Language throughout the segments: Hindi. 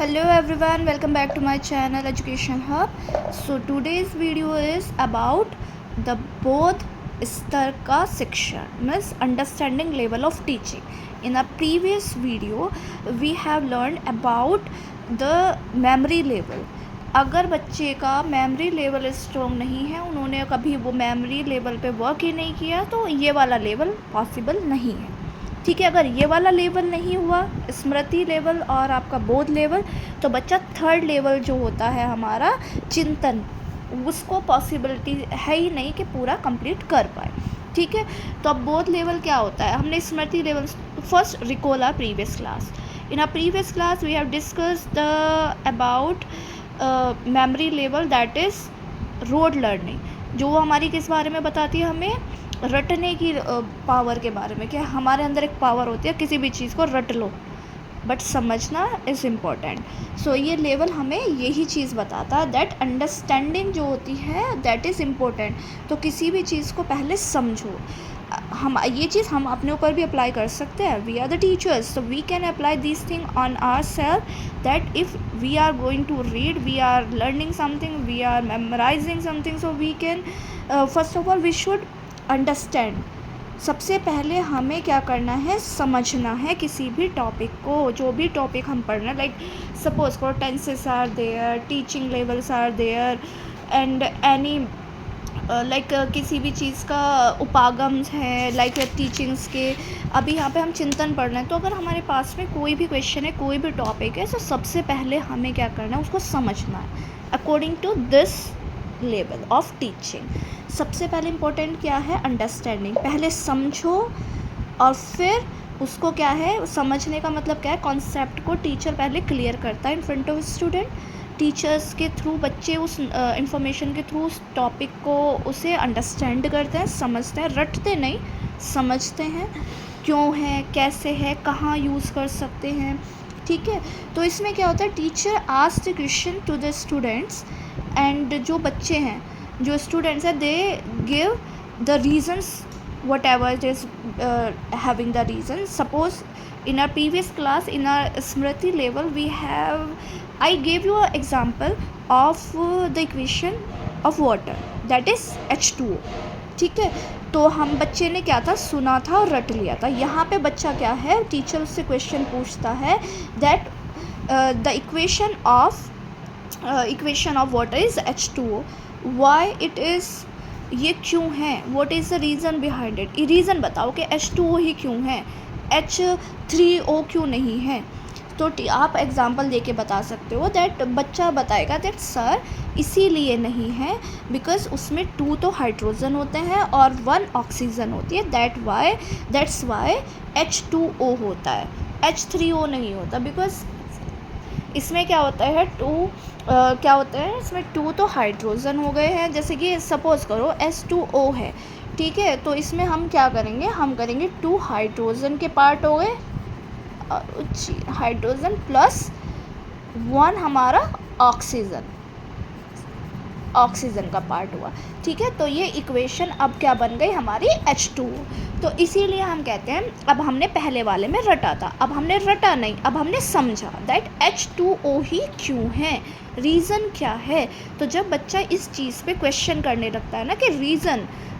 Hello everyone, welcome back to my channel Education Hub. So today's video is about the both स्तर का शिक्षण means understanding level of teaching. In a previous video we have learned about the memory level. अगर बच्चे का मेमोरी लेवल स्ट्रॉन्ग नहीं है, उन्होंने कभी वो मेमोरी लेवल पे वर्क ही नहीं किया, तो ये वाला लेवल पॉसिबल नहीं है. ठीक है, अगर ये वाला लेवल नहीं हुआ, स्मृति लेवल और आपका बोध लेवल, तो बच्चा थर्ड लेवल जो होता है हमारा चिंतन, उसको पॉसिबिलिटी है ही नहीं कि पूरा कंप्लीट कर पाए. ठीक है, तो अब बोध लेवल क्या होता है. हमने स्मृति level first recall our previous class. In our previous class we have discussed about memory level, that is rote learning, जो हमारी किस बारे में बताती है, हमें रटने की पावर के बारे में. क्या हमारे अंदर एक पावर होती है, किसी भी चीज़ को रट लो, बट समझना इज़ इम्पॉर्टेंट. सो ये लेवल हमें यही चीज़ बताता है, दैट अंडरस्टैंडिंग जो होती है दैट इज़ इम्पॉर्टेंट. तो किसी भी चीज़ को पहले समझो. हम ये चीज़ हम अपने ऊपर भी अप्लाई कर सकते हैं. We are the teachers, so we can apply this thing on our self, that if we are going to read, we are learning something, we are memorizing something, so we can first of all we should understand. सबसे पहले हमें क्या करना है, समझना है किसी भी टॉपिक को. जो भी टॉपिक हम पढ़ रहे हैं, like suppose four tenses are there, teaching levels are there, and any like किसी भी चीज़ का उपागम्स है, लाइक टीचिंग्स के. अभी यहाँ पे हम चिंतन पढ़ रहे हैं, तो अगर हमारे पास में कोई भी क्वेश्चन है, कोई भी टॉपिक है, तो सबसे पहले हमें क्या करना है, उसको समझना है according to this level of teaching. सबसे पहले इम्पोर्टेंट क्या है, अंडरस्टैंडिंग. पहले समझो और फिर उसको क्या है, समझने का मतलब क्या है, कॉन्सेप्ट को टीचर पहले क्लियर करता है in front of student. Teachers के थ्रू बच्चे उस इंफॉर्मेशन के थ्रू उस टॉपिक को उसे अंडरस्टैंड करते हैं, समझते हैं, रटते नहीं, समझते हैं क्यों है, कैसे है, कहाँ यूज़ कर सकते हैं. ठीक है, तो इसमें क्या होता है, teacher asked the question to the students, and जो बच्चे हैं, जो स्टूडेंट्स हैं, they give the reasons whatever it is having the reason. Suppose in our previous class, in our smriti level, I gave you an example of the equation of water, that is H2O. ठीक है, तो हम बच्चे ने क्या था, सुना था और रट लिया था. यहाँ पे बच्चा क्या है, टीचर उससे क्वेश्चन पूछता है that the equation of water is H2O, why it is, ये क्यों है, what is the reason behind it. Reason बताओ कि H2O ही क्यों है, H3O क्यों नहीं है. तो आप एग्ज़ाम्पल दे के बता सकते हो. दैट बच्चा बताएगा दैट सर इसीलिए नहीं है बिकॉज उसमें 2 तो हाइड्रोजन होते हैं और 1 ऑक्सीजन होती है, दैट्स वाई H2O होता है, H3O नहीं होता. बिकॉज इसमें क्या होता है, क्या होता है इसमें, 2 तो हाइड्रोजन हो गए हैं. जैसे कि सपोज़ करो H2O है, ठीक है, तो इसमें हम क्या करेंगे, हम करेंगे 2 हाइड्रोजन के पार्ट हो गए, हाइड्रोजन प्लस 1 हमारा ऑक्सीजन का पार्ट हुआ. ठीक है, तो ये इक्वेशन अब क्या बन गई हमारी, H2O. तो इसीलिए हम कहते हैं, अब हमने पहले वाले में रटा था, अब हमने रटा नहीं, अब हमने समझा दैट H2O ही क्यों है, रीज़न क्या है. तो जब बच्चा इस चीज़ पे क्वेश्चन करने लगता है ना, कि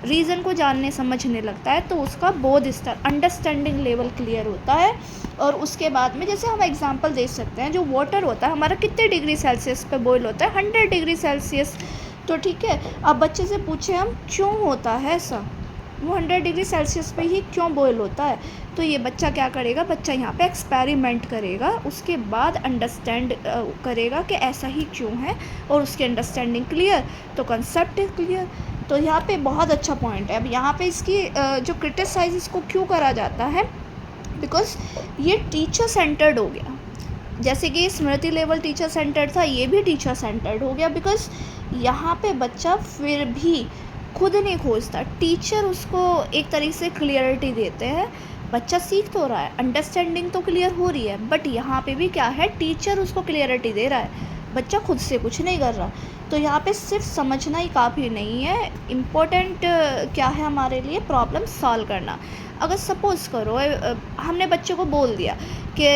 रीज़न को जानने समझने लगता है, तो उसका बोध स्तर, अंडरस्टैंडिंग लेवल क्लियर होता है. और उसके बाद में जैसे हम एग्जांपल दे सकते हैं, जो वाटर होता है हमारा कितने डिग्री सेल्सियस पे बॉईल होता है, 100 डिग्री सेल्सियस. तो ठीक है, अब बच्चे से पूछे हम क्यों होता है ऐसा, वो 100 डिग्री सेल्सियस पे ही क्यों बॉईल होता है, तो ये बच्चा क्या करेगा, बच्चा यहाँ पे एक्सपेरिमेंट करेगा, उसके बाद अंडरस्टैंड करेगा कि ऐसा ही क्यों है, और उसकी अंडरस्टैंडिंग क्लियर, तो कंसेप्ट क्लियर. तो यहाँ पे बहुत अच्छा पॉइंट है. अब यहाँ पे इसकी जो क्रिटिसाइज इसको क्यों करा जाता है, बिकॉज ये टीचर सेंटर्ड हो गया. जैसे कि स्मृति लेवल टीचर सेंटर्ड था, ये भी टीचर सेंटर्ड हो गया. बिकॉज यहाँ पे बच्चा फिर भी खुद नहीं खोजता, टीचर उसको एक तरीके से क्लियरिटी देते हैं. बच्चा सीख तो रहा है, अंडरस्टैंडिंग तो क्लियर हो रही है, बट यहाँ पे भी क्या है, टीचर उसको क्लियरिटी दे रहा है. बच्चा खुद से कुछ नहीं कर रहा। तो यहाँ पे सिर्फ समझना ही काफ़ी नहीं है, इम्पोर्टेंट क्या है हमारे लिए, प्रॉब्लम सॉल्व करना। अगर सपोज़ करो हमने बच्चे को बोल दिया कि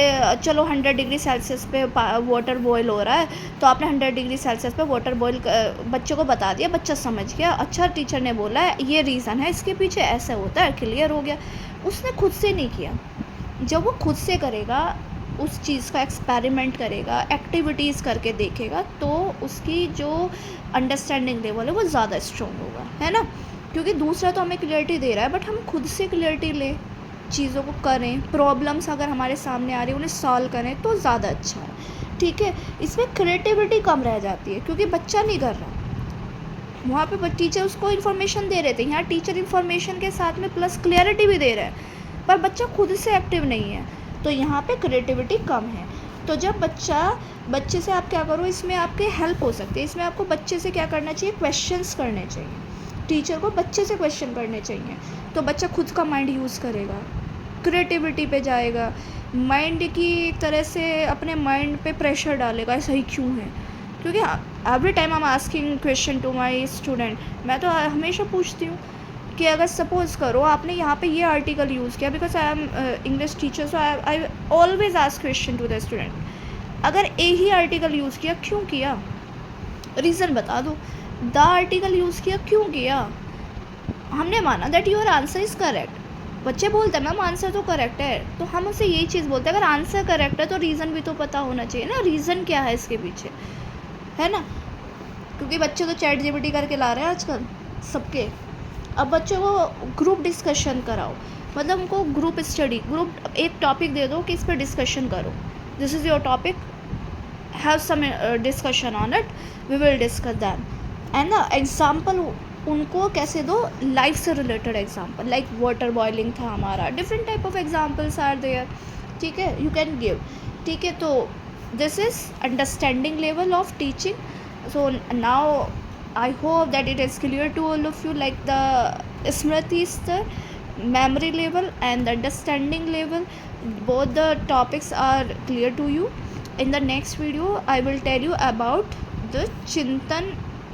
चलो 100 डिग्री सेल्सियस पे वाटर बॉयल हो रहा है, तो आपने 100 डिग्री सेल्सियस पे वाटर बॉयल बच्चे को बता दिया, बच्चा समझ गया, अच्छा टीचर ने बोला है ये रीज़न है इसके पीछे, ऐसा होता है, क्लियर हो गया। उसने खुद से नहीं किया। जब वो खुद से करेगा, उस चीज़ का एक्सपेरिमेंट करेगा, एक्टिविटीज़ करके देखेगा, तो उसकी जो अंडरस्टैंडिंग लेवल है वो ज़्यादा स्ट्रॉन्ग होगा, है ना। क्योंकि दूसरा तो हमें क्लियरिटी दे रहा है, बट हम खुद से क्लियरिटी लें, चीज़ों को करें, प्रॉब्लम्स अगर हमारे सामने आ रही है उन्हें सॉल्व करें तो ज़्यादा अच्छा है, ठीक है। इसमें क्रिएटिविटी कम रह जाती है क्योंकि बच्चा नहीं कर रहा। वहाँ पे टीचर उसको इन्फॉर्मेशन दे रहे थे, यहाँ टीचर इन्फॉर्मेशन के साथ में प्लस क्लियरिटी भी दे रहा है, पर बच्चा खुद से एक्टिव नहीं है, तो यहाँ पे क्रिएटिविटी कम है। तो जब बच्चे से आप क्या करो, इसमें आपके हेल्प हो सकती है। इसमें आपको बच्चे से क्या करना चाहिए, क्वेश्चंस करने चाहिए। टीचर को बच्चे से क्वेश्चन करने चाहिए, तो बच्चा खुद का माइंड यूज़ करेगा, क्रिएटिविटी पे जाएगा, माइंड की एक तरह से अपने माइंड पे प्रेशर डालेगा, ऐसा ही क्यों है। क्योंकि every time I am asking question to my student, मैं तो हमेशा पूछती हूँ कि अगर सपोज़ करो आपने यहाँ पे ये आर्टिकल यूज़ किया, because I am English teacher, so I always ask question to the student, अगर ए ही आर्टिकल यूज़ किया, क्यों किया, रीज़न बता दो। द आर्टिकल यूज़ किया, क्यों किया। हमने माना that your answer is correct, बच्चे बोलते हैं मैम आंसर तो करेक्ट है, तो हम उससे यही चीज़ बोलते हैं, अगर आंसर करेक्ट है तो रीज़न भी तो पता होना चाहिए ना, रीज़न क्या है इसके पीछे, है ना। क्योंकि बच्चे तो चैट जीपीटी करके ला रहे हैं आजकल सबके। अब बच्चों को ग्रुप डिस्कशन कराओ, मतलब उनको ग्रुप स्टडी, ग्रुप एक टॉपिक दे दो कि इस पर डिस्कशन करो, this is your topic, have some discussion on it, we will discuss that. And ना एग्जाम्पल उनको कैसे दो, लाइफ से related example, like water boiling था हमारा, different type of examples are there, ठीक है, यू कैन गिव, ठीक है। तो this is understanding level of teaching. So now I hope that it is clear to all of you, like the Smriti star, memory level and the understanding level, both the topics are clear to you. In the next video I will tell you about the चिंतन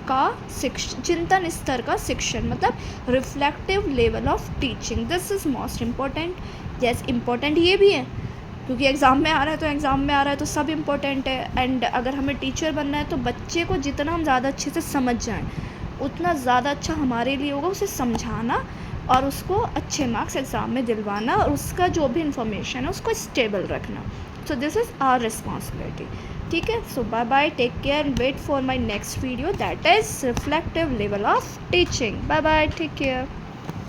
का शिक्षण, चिंतन स्तर का शिक्षण, मतलब reflective level of teaching. This is most important. Yes, important ये भी है क्योंकि एग्ज़ाम में आ रहा है, तो एग्ज़ाम में आ रहा है तो सब इम्पोर्टेंट है। एंड अगर हमें टीचर बनना है तो बच्चे को जितना हम ज़्यादा अच्छे से समझ जाएं उतना ज़्यादा अच्छा हमारे लिए होगा, उसे समझाना और उसको अच्छे मार्क्स एग्ज़ाम में दिलवाना, और उसका जो भी इंफॉर्मेशन है उसको स्टेबल रखना। So this is our responsibility, ठीक है। So bye bye, take care and wait for my next video, that is reflective level of teaching. Bye bye, take care.